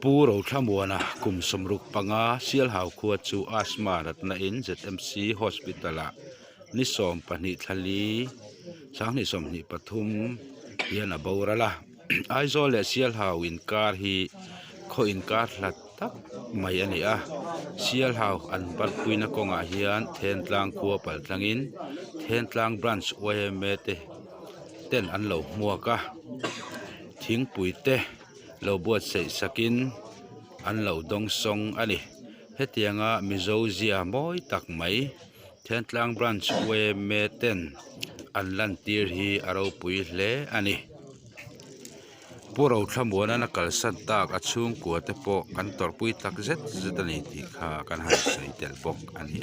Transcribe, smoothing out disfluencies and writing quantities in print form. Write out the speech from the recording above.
Puro thamuana kum somruk panga sial hau khuwa chu asma ratna in ZMC hospitala ni som pani thali sangni som ni pathum hian a borala aizol le sial hau in kar hi kho in kar hlat tak mai ani a sial hau an bal puina konga hian then tlang khuwa pal tlangin then tlang branch OMA te ten an lo muaka thing puite lo buat sei sakin an lo dong song ani hetianga mizo zia moi tak mai then tlang branch OMA ten an lan tir hi aro pui hle ani puro thamuana na kalsan tak achung ko te po kan tor pui tak zet zetani ti kha kan han sei tel bok ani